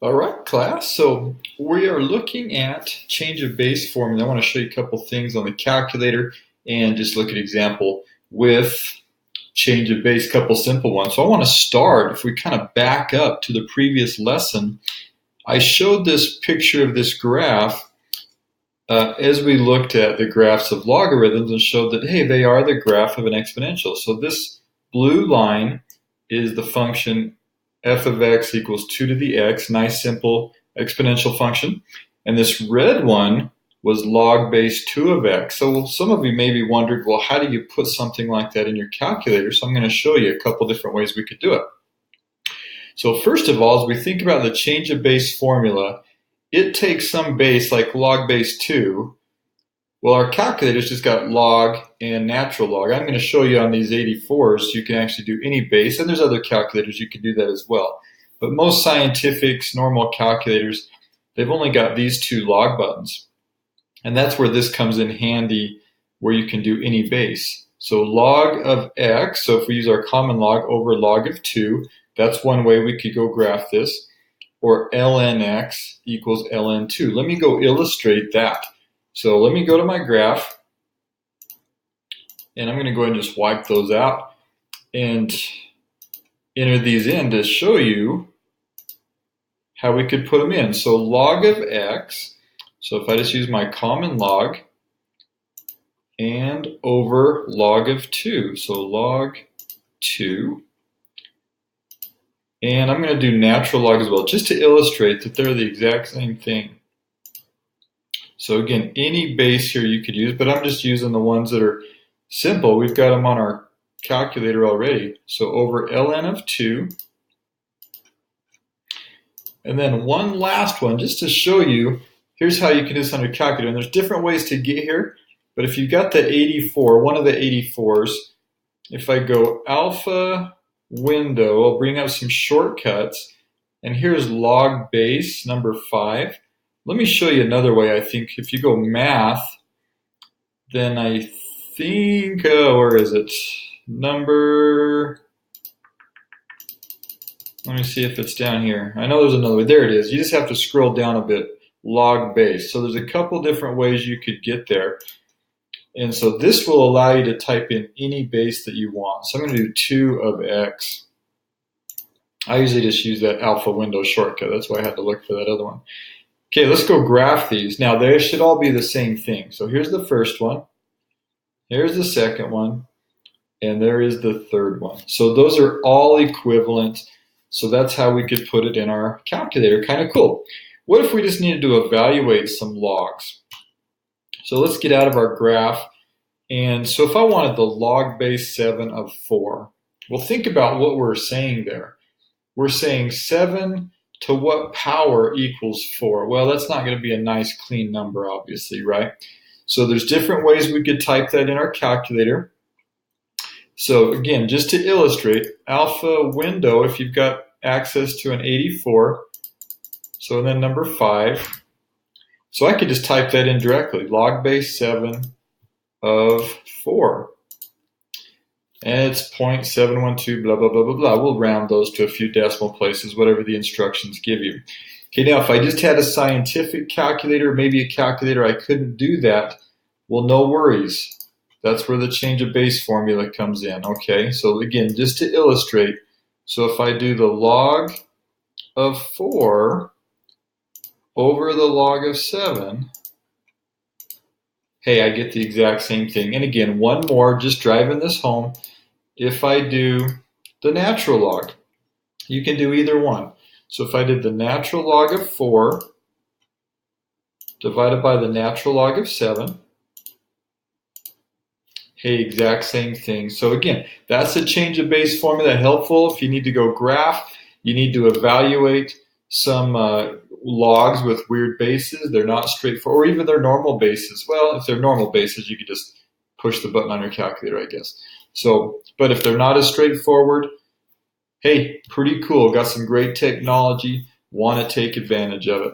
All right, class. So we are looking at change of base formula. I want to show you a couple things on the calculator and just look at example with change of base, couple simple ones. So I want to start, if we kind of back up to the previous lesson, I showed this picture of this graph as we looked at the graphs of logarithms and showed that, hey, they are the graph of an exponential. So this blue line is the function f of x equals 2 to the x, nice simple exponential function. And this red one was log base 2 of x. So some of you maybe wondered, well, how do you put something like that in your calculator? So I'm going to show you a couple different ways we could do it. So first of all, as we think about the change of base formula, it takes some base like log base 2. Well, our calculator's just got log and natural log. I'm going to show you on these 84s, you can actually do any base, and there's other calculators you can do that as well. But most scientifics, normal calculators, they've only got these two log buttons. And that's where this comes in handy, where you can do any base. So log of x, so if we use our common log over log of 2, that's one way we could go graph this. Or ln x equals ln 2. Let me go illustrate that. So let me go to my graph, and I'm going to go ahead and just wipe those out and enter these in to show you how we could put them in. So log of x, so if I just use my common log, and over log of 2, so log 2. And I'm going to do natural log as well, just to illustrate that they're the exact same thing. So again, any base here you could use, but I'm just using the ones that are simple. We've got them on our calculator already. So over ln of 2. And then one last one, just to show you, here's how you can do this on your calculator. And there's different ways to get here, but if you've got the 84, one of the 84s, if I go alpha window, I'll bring up some shortcuts. And here's log base number 5. Let me show you another way. I think if you go math, then I think, where is it? Let me see if it's down here. I know there's another way. There it is. You just have to scroll down a bit. Log base. So there's a couple different ways you could get there. And so this will allow you to type in any base that you want. So I'm going to do 2 of x. I usually just use that alpha window shortcut. That's why I had to look for that other one. Okay, let's go graph these. Now, they should all be the same thing. So here's the first one. Here's the second one. And there is the third one. So those are all equivalent. So that's how we could put it in our calculator. Kind of cool. What if we just needed to evaluate some logs? So let's get out of our graph. And so if I wanted the log base 7 of 4, well, think about what we're saying there. We're saying 7 to what power equals 4? Well, that's not going to be a nice clean number, obviously, right? So there's different ways we could type that in our calculator. So again, just to illustrate, alpha window, if you've got access to an 84, so then number 5. So I could just type that in directly, log base 7 of 4. And it's 0.712, blah, blah, blah, blah, blah. We'll round those to a few decimal places, whatever the instructions give you. Okay, now if I just had a scientific calculator, maybe a calculator, I couldn't do that. Well, no worries. That's where the change of base formula comes in, okay? So again, just to illustrate, so if I do the log of 4 over the log of 7, hey, I get the exact same thing. And again, one more, just driving this home. If I do the natural log, you can do either one. So if I did the natural log of 4 divided by the natural log of 7, hey, exact same thing. So again, that's a change of base formula, helpful if you need to go graph, you need to evaluate some logs with weird bases. They're not straightforward, or even they're normal bases. Well, if they're normal bases, you could just push the button on your calculator, I guess. So, but if they're not as straightforward, hey, pretty cool. Got some great technology. Want to take advantage of it.